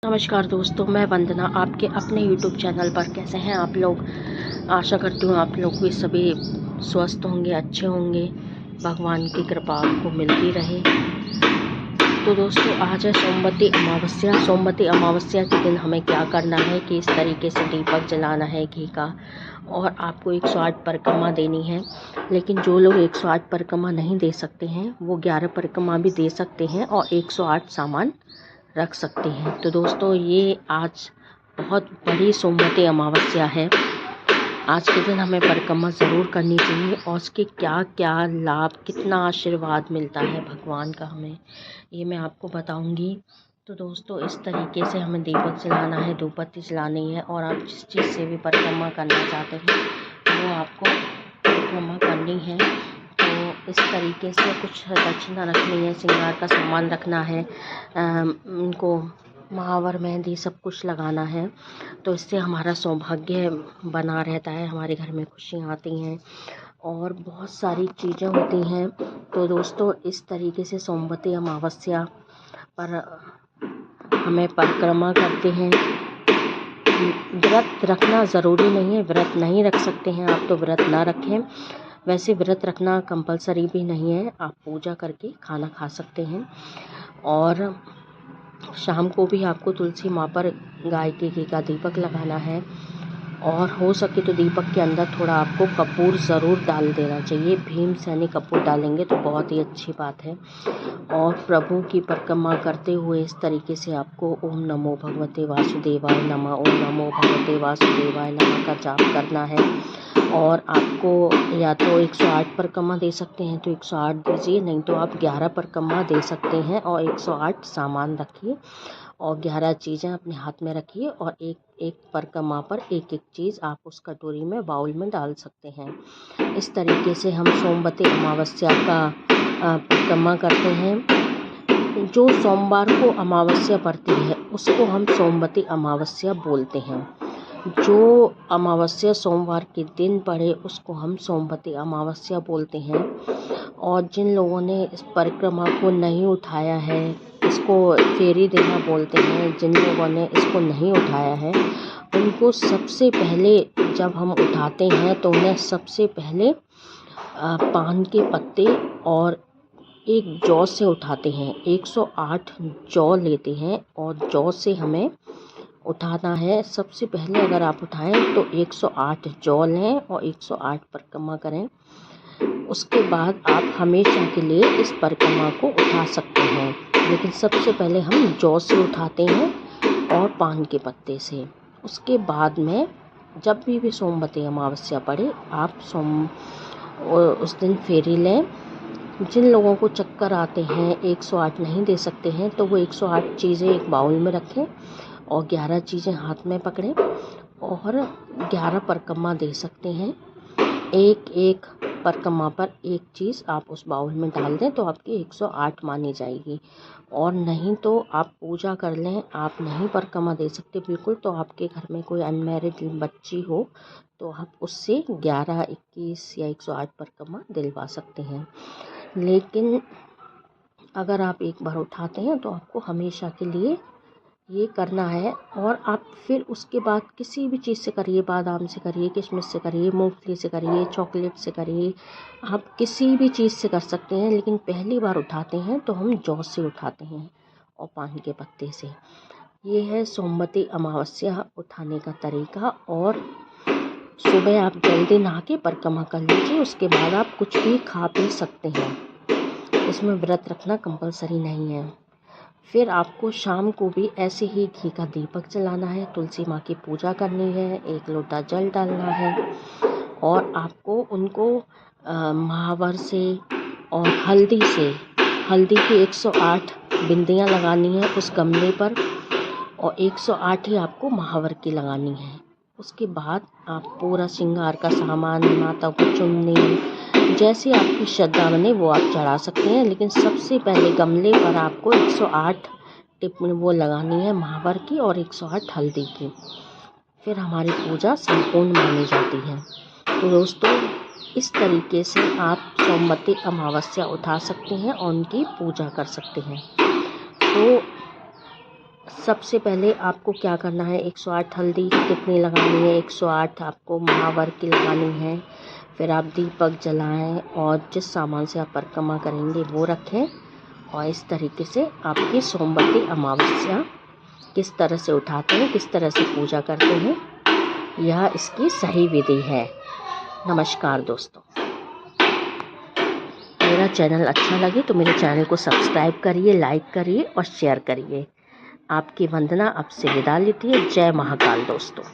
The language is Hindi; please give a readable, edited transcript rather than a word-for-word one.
नमस्कार दोस्तों, मैं वंदना आपके अपने YouTube चैनल पर। कैसे हैं आप लोग? आशा करती हूँ आप लोग भी सभी स्वस्थ होंगे, अच्छे होंगे, भगवान की कृपा आपको मिलती रहे। तो दोस्तों, आज है सोमवती अमावस्या। सोमवती अमावस्या के दिन हमें क्या करना है कि इस तरीके से दीपक जलाना है घी का, और आपको 108 परिक्रमा देनी है। लेकिन जो लोग 108 परिक्रमा नहीं दे सकते हैं वो 11 परिक्रमा भी दे सकते हैं और 108 सामान रख सकते हैं। तो दोस्तों, ये आज बहुत बड़ी सोमवती अमावस्या है। आज के दिन हमें परिक्रमा ज़रूर करनी चाहिए, और उसके क्या क्या लाभ, कितना आशीर्वाद मिलता है भगवान का हमें, ये मैं आपको बताऊंगी। तो दोस्तों, इस तरीके से हमें दीपक जलाना है, धूपबत्ती जलानी है, और आप जिस चीज़ से भी परिक्रमा करना चाहते हैं वो आपको परिक्रमा करनी है। तो इस तरीके से कुछ दक्षिणा रखनी है, श्रृंगार का सामान रखना है, उनको महावर, मेहंदी सब कुछ लगाना है। तो इससे हमारा सौभाग्य बना रहता है, हमारे घर में खुशियाँ आती हैं और बहुत सारी चीज़ें होती हैं। तो दोस्तों, इस तरीके से सोमवती अमावस्या पर हमें परिक्रमा करते हैं। व्रत रखना ज़रूरी नहीं है, व्रत नहीं रख सकते हैं आप तो व्रत ना रखें। वैसे व्रत रखना कंपलसरी भी नहीं है, आप पूजा करके खाना खा सकते हैं। और शाम को भी आपको तुलसी माँ पर गाय के घी का दीपक लगाना है, और हो सके तो दीपक के अंदर थोड़ा आपको कपूर ज़रूर डाल देना चाहिए। भीम सैनी कपूर डालेंगे तो बहुत ही अच्छी बात है। और प्रभु की परिक्रमा करते हुए इस तरीके से आपको ओम नमो भगवते वासुदेवाय नमः, ओम नमो भगवते वासुदेवाय नमः का जाप करना है। और आपको या तो 108 परिक्रमा दे सकते हैं तो 108 दीजिए, नहीं तो आप 11 परिक्रमा दे सकते हैं और 108 सामान रखिए और 11 चीज़ें अपने हाथ में रखिए, और एक एक परिक्रमा पर एक एक चीज़ आप उस कटोरी में, बाउल में डाल सकते हैं। इस तरीके से हम सोमवती अमावस्या का परिक्रमा करते हैं। जो सोमवार को अमावस्या पड़ती है उसको हम सोमवती अमावस्या बोलते हैं। जो अमावस्या सोमवार के दिन पड़े उसको हम सोमवती अमावस्या बोलते हैं। और जिन लोगों ने इस परिक्रमा को नहीं उठाया है, इसको फेरी देना बोलते हैं, जिन लोगों ने इसको नहीं उठाया है उनको सबसे पहले, जब हम उठाते हैं तो उन्हें सबसे पहले पान के पत्ते और एक जौ से उठाते हैं। 108 जौ लेते हैं और जौ से हमें उठाना है। सबसे पहले अगर आप उठाएं तो 108 जौ लें और 108 परिक्रमा करें। उसके बाद आप हमेशा के लिए इस परिक्रमा को उठा सकते हैं, लेकिन सबसे पहले हम जौ से उठाते हैं और पान के पत्ते से। उसके बाद में जब भी सोमवती अमावस्या पड़े आप उस दिन फेरी लें। जिन लोगों को चक्कर आते हैं, 108 नहीं दे सकते हैं, तो वो 108 चीज़ें एक बाउल में रखें और 11 चीज़ें हाथ में पकड़ें और 11 परिक्रमा दे सकते हैं। एक एक परिक्रमा पर एक चीज़ आप उस बाउल में डाल दें तो आपकी 108 मानी जाएगी। और नहीं तो आप पूजा कर लें। आप नहीं परिक्रमा दे सकते बिल्कुल, तो आपके घर में कोई अनमैरिड बच्ची हो तो आप उससे 11, 21 या 108 परिक्रमा दिलवा सकते हैं। लेकिन अगर आप एक बार उठाते हैं तो आपको हमेशा के लिए ये करना है। और आप फिर उसके बाद किसी भी चीज़ से करिए, बादाम से करिए, किशमिश से करिए, मूंगफली से करिए, चॉकलेट से करिए, आप किसी भी चीज़ से कर सकते हैं। लेकिन पहली बार उठाते हैं तो हम जौ से उठाते हैं और पान के पत्ते से। ये है सोमवती अमावस्या उठाने का तरीका। और सुबह आप जल्दी नहा के परिक्रमा कर लीजिए, उसके बाद आप कुछ भी खा पी सकते हैं। इसमें व्रत रखना कंपलसरी नहीं है। फिर आपको शाम को भी ऐसे ही घी का दीपक जलाना है, तुलसी माँ की पूजा करनी है, एक लोटा जल डालना है, और आपको उनको महावर से और हल्दी की 108 बिंदियाँ लगानी है उस गमले पर, और 108 ही आपको महावर की लगानी है। उसके बाद आप पूरा श्रृंगार का सामान, माता को चुन्नी, जैसी आपकी श्रद्धा बने वो आप चढ़ा सकते हैं। लेकिन सबसे पहले गमले पर आपको 108 टिप वो लगानी है महावर की और 108 हल्दी की। फिर हमारी पूजा संपूर्ण मानी जाती है। तो दोस्तों, इस तरीके से आप सोमवती अमावस्या उठा सकते हैं और उनकी पूजा कर सकते हैं। तो सबसे पहले आपको क्या करना है, 108 हल्दी कितनी लगानी है, 108 आपको महावर की लगानी है। फिर आप दीपक जलाएं और जिस सामान से आप परिक्रमा करेंगे वो रखें। और इस तरीके से आपकी सोमवती अमावस्या किस तरह से उठाते हैं, किस तरह से पूजा करते हैं, यह इसकी सही विधि है। नमस्कार दोस्तों, मेरा चैनल अच्छा लगे तो मेरे चैनल को सब्सक्राइब करिए, लाइक करिए और शेयर करिए। आपकी वंदना अब से विदा लेती है। जय महाकाल दोस्तों।